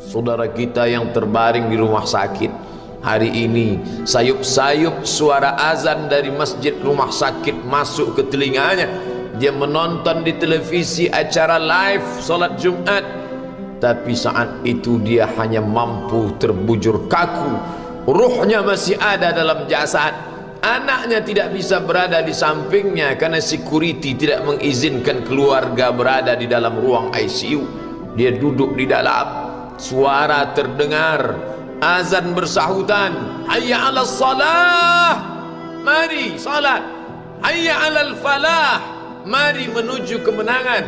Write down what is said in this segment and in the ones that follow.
Saudara kita yang terbaring di rumah sakit hari ini, sayup-sayup suara azan dari masjid rumah sakit masuk ke telinganya. Dia menonton di televisi acara live solat Jumat, tapi saat itu dia hanya mampu terbujur kaku. Ruhnya masih ada dalam jasad. Anaknya tidak bisa berada di sampingnya karena security tidak mengizinkan keluarga berada di dalam ruang ICU. Dia duduk di dalam. Suara terdengar, azan bersahutan, hayya 'alas salah, mari salat, hayya 'alal falah, mari menuju kemenangan.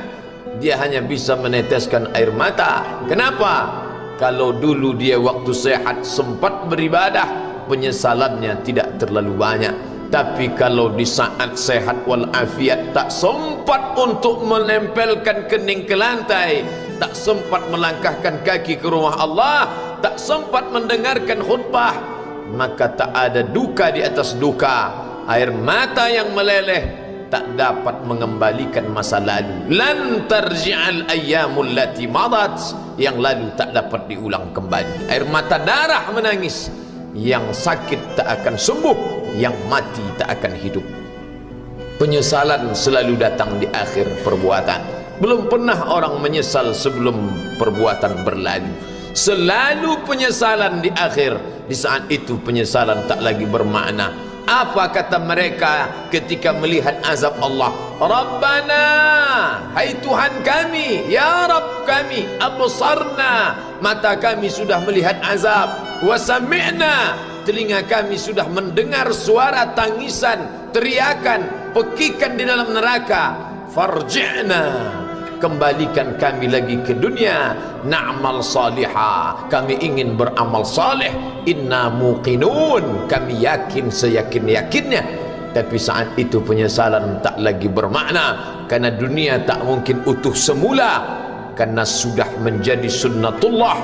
Dia hanya bisa meneteskan air mata. Kenapa? Kalau dulu dia waktu sehat sempat beribadah, penyesalannya tidak terlalu banyak. Tapi kalau di saat sehat walafiat tak sempat untuk menempelkan kening ke lantai, tak sempat melangkahkan kaki ke rumah Allah, tak sempat mendengarkan khutbah, maka tak ada duka di atas duka. Air mata yang meleleh tak dapat mengembalikan masa lalu. Lan tarji'al ayyamul lati madat, yang lalu tak dapat diulang kembali. Air mata darah menangis, yang sakit tak akan sembuh, yang mati tak akan hidup. Penyesalan selalu datang di akhir perbuatan. Belum pernah orang menyesal sebelum perbuatan berlalu. Selalu penyesalan di akhir. Di saat itu penyesalan tak lagi bermakna. Apa kata mereka ketika melihat azab Allah? Rabbana, hai Tuhan kami, ya Rabb kami, absarna, mata kami sudah melihat azab, wa sami'na, telinga kami sudah mendengar suara tangisan, teriakan, pekikan di dalam neraka. Farji'na, kembalikan kami lagi ke dunia, na'mal salihah, kami ingin beramal saleh, inna muqinun, kami yakin seyakin-yakinnya. Tapi saat itu penyesalan tak lagi bermakna, karena dunia tak mungkin utuh semula, karena sudah menjadi sunnatullah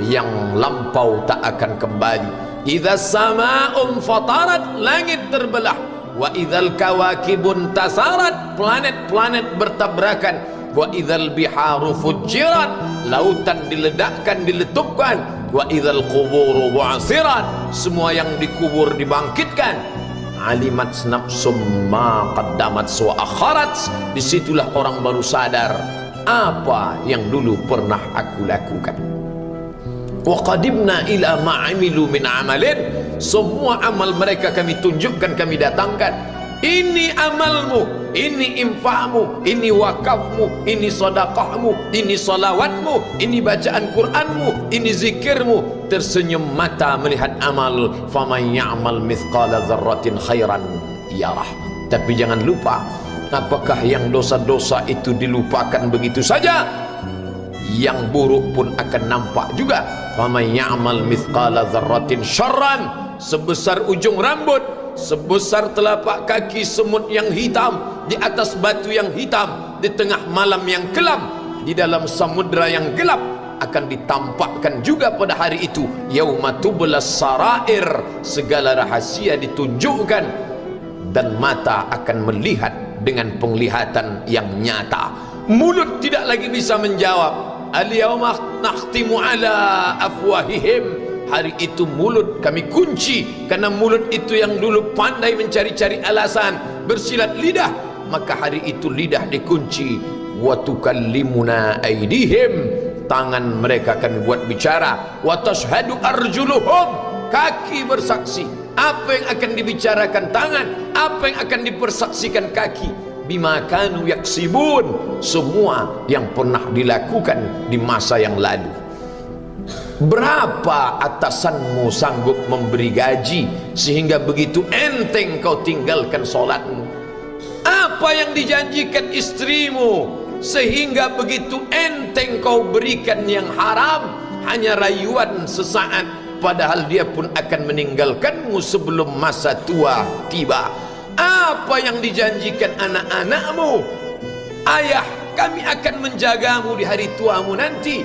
yang lampau tak akan kembali. Idza sama'un fatarat, langit terbelah, wa idzal kawakibun tasarat, planet-planet bertabrakan, wa idzal biharu fujirat, lautan diledakkan, diletupkan, wa idzal quburu bu'asirat, semua yang dikubur dibangkitkan. Alimat nafsum ma qaddamat wa akharat, disitulah orang baru sadar apa yang dulu pernah aku lakukan. Wa qadimna ila ma amilu min amalin, semua amal mereka kami tunjukkan, kami datangkan. Ini amalmu, ini infakmu, ini wakafmu, ini sedekahmu, ini salawatmu, ini bacaan Qur'anmu, ini zikirmu. Tersenyum mata melihat amal. Faman ya'mal mithqala dzarratin khairan yarah. Tapi jangan lupa, apakah yang dosa-dosa itu dilupakan begitu saja? Yang buruk pun akan nampak juga. Faman ya'mal mithqala dzarratin syarran, sebesar ujung rambut, sebesar telapak kaki semut yang hitam, di atas batu yang hitam, di tengah malam yang kelam, di dalam samudra yang gelap, akan ditampakkan juga pada hari itu. Yauma tublas sarair, segala rahasia ditunjukkan, dan mata akan melihat dengan penglihatan yang nyata. Mulut tidak lagi bisa menjawab. Al-yauma nakhtimu ala afwahihim, hari itu mulut kami kunci, karena mulut itu yang dulu pandai mencari-cari alasan, bersilat lidah, maka hari itu lidah dikunci. Wa tukallimuna aydihim, tangan mereka akan buat bicara. Wa tashhadu arjuluhum, kaki bersaksi. Apa yang akan dibicarakan tangan, apa yang akan dipersaksikan kaki? Bima kanu yaksibun, semua yang pernah dilakukan di masa yang lalu. Berapa atasanmu sanggup memberi gaji sehingga begitu enteng kau tinggalkan solatmu? Apa yang dijanjikan istrimu sehingga begitu enteng kau berikan yang haram? Hanya rayuan sesaat, padahal dia pun akan meninggalkanmu sebelum masa tua tiba. Apa yang dijanjikan anak-anakmu? Ayah, kami akan menjagamu di hari tuamu nanti,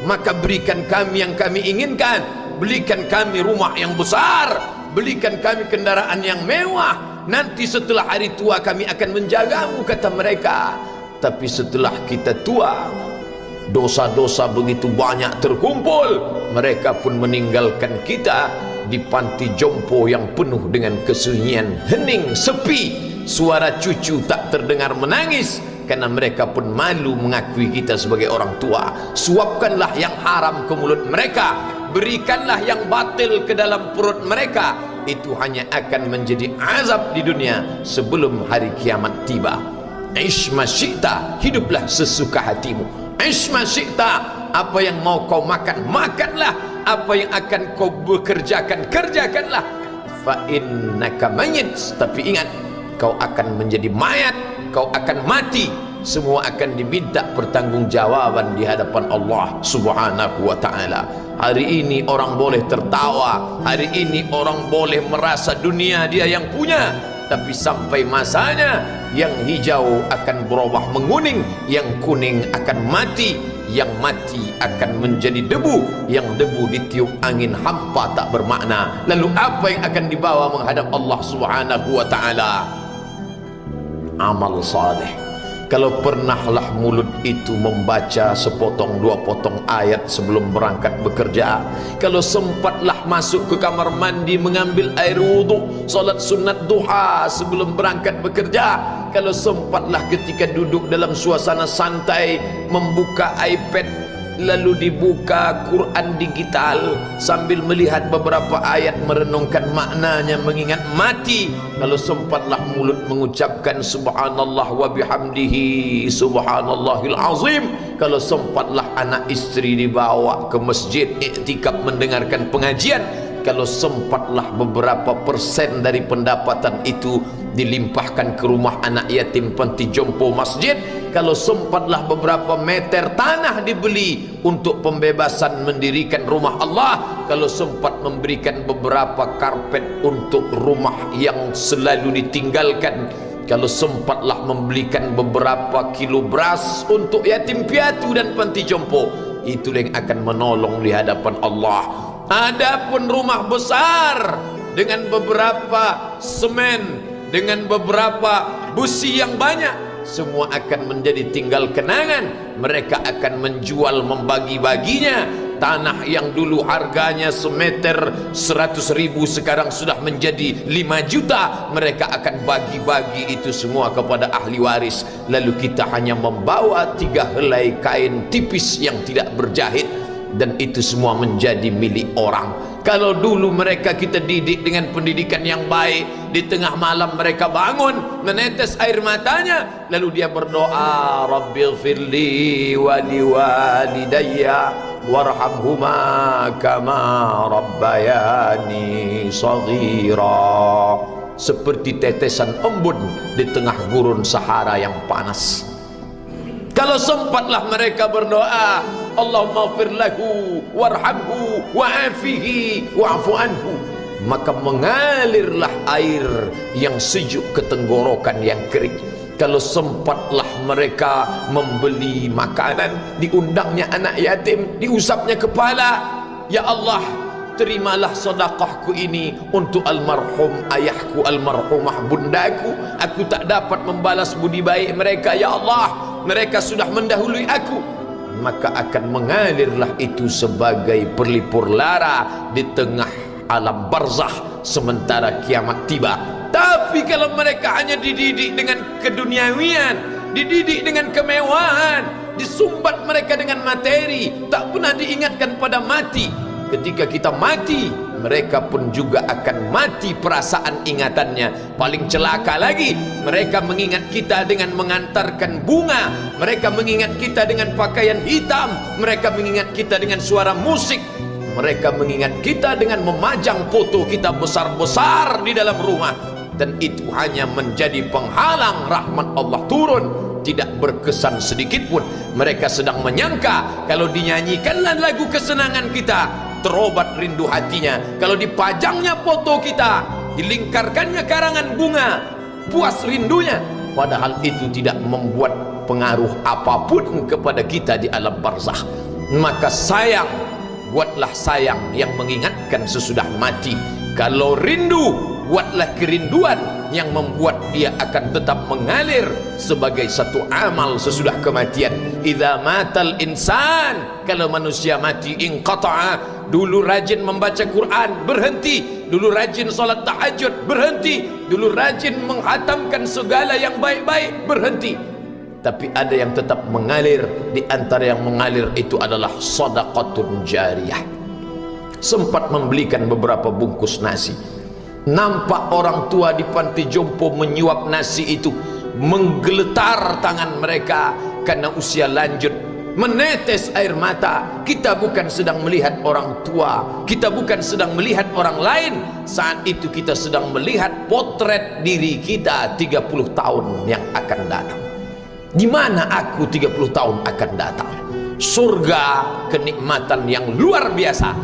maka berikan kami yang kami inginkan, belikan kami rumah yang besar, belikan kami kendaraan yang mewah, nanti setelah hari tua kami akan menjagamu, kata mereka. Tapi setelah kita tua, dosa-dosa begitu banyak terkumpul, mereka pun meninggalkan kita di panti jompo yang penuh dengan kesunyian, hening, sepi. Suara cucu tak terdengar menangis karena mereka pun malu mengakui kita sebagai orang tua. Suapkanlah yang haram ke mulut mereka, berikanlah yang batil ke dalam perut mereka. Itu hanya akan menjadi azab di dunia sebelum hari kiamat tiba. Ish ma syi'ta, hiduplah sesuka hatimu. Ish ma syi'ta, apa yang mau kau makan, makanlah. Apa yang akan kau bekerjakan, kerjakanlah. Fa innaka mayyit, tapi ingat, kau akan menjadi mayat, kau akan mati. Semua akan diminta pertanggungjawaban di hadapan Allah Subhanahu wa ta'ala. Hari ini orang boleh tertawa, hari ini orang boleh merasa dunia dia yang punya, tapi sampai masanya yang hijau akan berubah menguning, yang kuning akan mati, yang mati akan menjadi debu, yang debu ditiup angin hampa tak bermakna. Lalu apa yang akan dibawa menghadap Allah Subhanahu wa ta'ala? Amal saleh. Kalau pernahlah mulut itu membaca sepotong dua potong ayat sebelum berangkat bekerja, kalau sempatlah masuk ke kamar mandi mengambil air wudhu, solat sunat duha sebelum berangkat bekerja, kalau sempatlah ketika duduk dalam suasana santai membuka iPad lalu dibuka Quran digital sambil melihat beberapa ayat merenungkan maknanya, mengingat mati, kalau sempatlah mulut mengucapkan subhanallah wa bihamdihi subhanallahil azim, kalau sempatlah anak istri dibawa ke masjid iktikaf mendengarkan pengajian, kalau sempatlah beberapa persen dari pendapatan itu dilimpahkan ke rumah anak yatim panti jompo masjid, kalau sempatlah beberapa meter tanah dibeli untuk pembebasan mendirikan rumah Allah, kalau sempat memberikan beberapa karpet untuk rumah yang selalu ditinggalkan, kalau sempatlah membelikan beberapa kilo beras untuk yatim piatu dan panti jompo, itu yang akan menolong di hadapan Allah. Adapun rumah besar dengan beberapa semen, dengan beberapa busi yang banyak, semua akan menjadi tinggal kenangan. Mereka akan menjual, membagi-baginya. Tanah yang dulu harganya semeter 100.000 sekarang sudah menjadi 5 juta. Mereka akan bagi-bagi itu semua kepada ahli waris. Lalu kita hanya membawa 3 helai kain tipis yang tidak berjahit, dan itu semua menjadi milik orang. Kalau dulu mereka kita didik dengan pendidikan yang baik, di tengah malam mereka bangun menetes air matanya, lalu dia berdoa, Rabbighfirli wa liwalidayya warhamhuma kama rabbayani shaghira, seperti tetesan embun di tengah gurun Sahara yang panas. Kalau sempatlah mereka berdoa, Allahumma ighfir lahu warhamhu wa'afihi wa'fu anhu, maka mengalirlah air yang sejuk ke tenggorokan yang kering. Kalau sempatlah mereka membeli makanan, diundangnya anak yatim, diusapnya kepala, ya Allah, terimalah sedekahku ini untuk almarhum ayahku, almarhumah bundaku. Aku tak dapat membalas budi baik mereka, ya Allah, mereka sudah mendahului aku. Maka akan mengalirlah itu sebagai perlipur lara di tengah alam barzakh sementara kiamat tiba. Tapi kalau mereka hanya dididik dengan keduniawian, dididik dengan kemewahan, disumbat mereka dengan materi, tak pernah diingatkan pada mati. Ketika kita mati, mereka pun juga akan mati perasaan ingatannya. Paling celaka lagi, mereka mengingat kita dengan mengantarkan bunga, mereka mengingat kita dengan pakaian hitam, mereka mengingat kita dengan suara musik, mereka mengingat kita dengan memajang foto kita besar-besar di dalam rumah. Dan itu hanya menjadi penghalang rahmat Allah turun, tidak berkesan sedikit pun. Mereka sedang menyangka kalau dinyanyikanlah lagu kesenangan kita, terobat rindu hatinya. Kalau dipajangnya foto kita, dilingkarkannya karangan bunga, puas rindunya. Padahal itu tidak membuat pengaruh apapun kepada kita di alam barzakh. Maka sayang, buatlah sayang yang mengingatkan sesudah mati. Kalau rindu, buatlah kerinduan yang membuat dia akan tetap mengalir sebagai satu amal sesudah kematian. Idza matal insan, kalau manusia mati, inqata'a, dulu rajin membaca Quran berhenti, dulu rajin salat tahajud berhenti, dulu rajin menghatamkan segala yang baik-baik berhenti. Tapi ada yang tetap mengalir. Di antara yang mengalir itu adalah sedekatun jariyah. Sempat membelikan beberapa bungkus nasi, nampak orang tua di panti jompo menyuap nasi itu, menggeletar tangan mereka karena usia lanjut, menetes air mata. Kita bukan sedang melihat orang tua, kita bukan sedang melihat orang lain, saat itu kita sedang melihat potret diri kita 30 tahun yang akan datang. Di mana aku 30 tahun akan datang? Surga, kenikmatan yang luar biasa,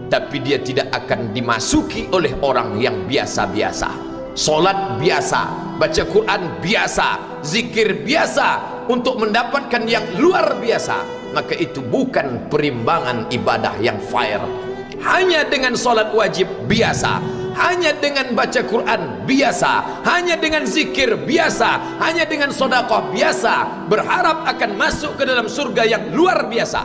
tapi dia tidak akan dimasuki oleh orang yang biasa-biasa. Solat biasa, baca Quran biasa, zikir biasa, untuk mendapatkan yang luar biasa, maka itu bukan perimbangan ibadah yang fair. Hanya dengan solat wajib biasa, hanya dengan baca Quran biasa, hanya dengan zikir biasa, hanya dengan sedekah biasa, berharap akan masuk ke dalam surga yang luar biasa,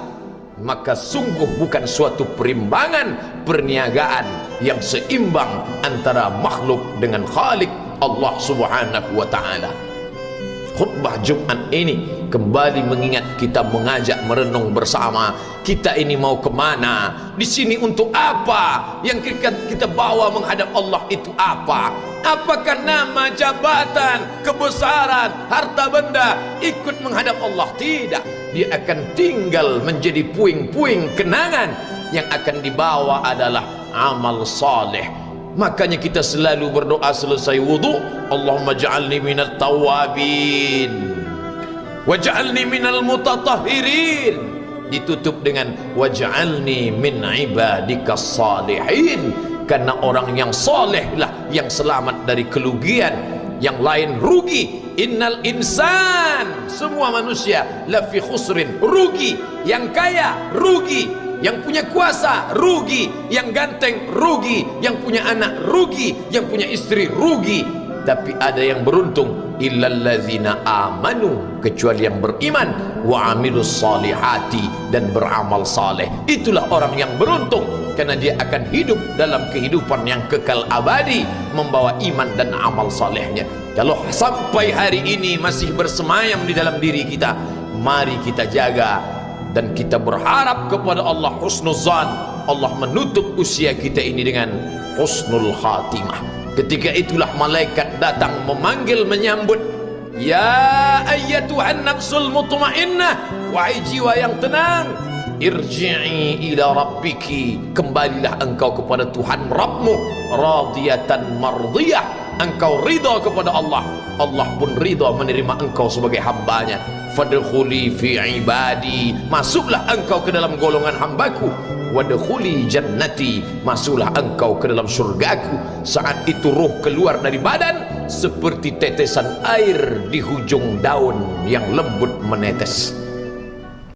maka sungguh bukan suatu perimbangan perniagaan yang seimbang antara makhluk dengan Khalik Allah Subhanahu wa taala. Khutbah Jumat ini kembali mengingat kita, mengajak merenung bersama. Kita ini mau kemana? Di sini untuk apa? Yang kita bawa menghadap Allah itu apa? Apakah nama, jabatan, kebesaran, harta benda ikut menghadap Allah? Tidak. Dia akan tinggal menjadi puing-puing kenangan. Yang akan dibawa adalah amal saleh. Makanya kita selalu berdoa selesai wudu, Allahumma ja'alni minat tawabin waj'alni minal mutatahhirin, ditutup dengan waj'alni min ibadikas salihin, karena orang yang saleh lah yang selamat dari kerugian, yang lain rugi. Innal insan, semua manusia lafi khusrin, rugi. Yang kaya rugi, yang punya kuasa rugi, yang ganteng rugi, yang punya anak rugi, yang punya istri rugi. Tapi ada yang beruntung, illallazina amanu, kecuali yang beriman, wa amilus salihati, dan beramal saleh. Itulah orang yang beruntung, karena dia akan hidup dalam kehidupan yang kekal abadi, membawa iman dan amal salehnya. Kalau sampai hari ini masih bersemayam di dalam diri kita, mari kita jaga. Dan kita berharap kepada Allah husnuzan, Allah menutup usia kita ini dengan husnul khatimah. Ketika itulah malaikat datang memanggil, menyambut, ya ayyatuhan nafsul mutmainnah, wahai jiwa yang tenang, irji'i ila rabbiki, kembalilah engkau kepada Tuhan Rabbmu, radiyatan mardiyah, engkau ridha kepada Allah, Allah pun ridha menerima engkau sebagai hambanya. Fadkhuli fi ibadi, masuklah engkau ke dalam golongan hambaku. Wadkhuli jannati, masuklah engkau ke dalam surgaku. Saat itu ruh keluar dari badan seperti tetesan air di hujung daun yang lembut menetes.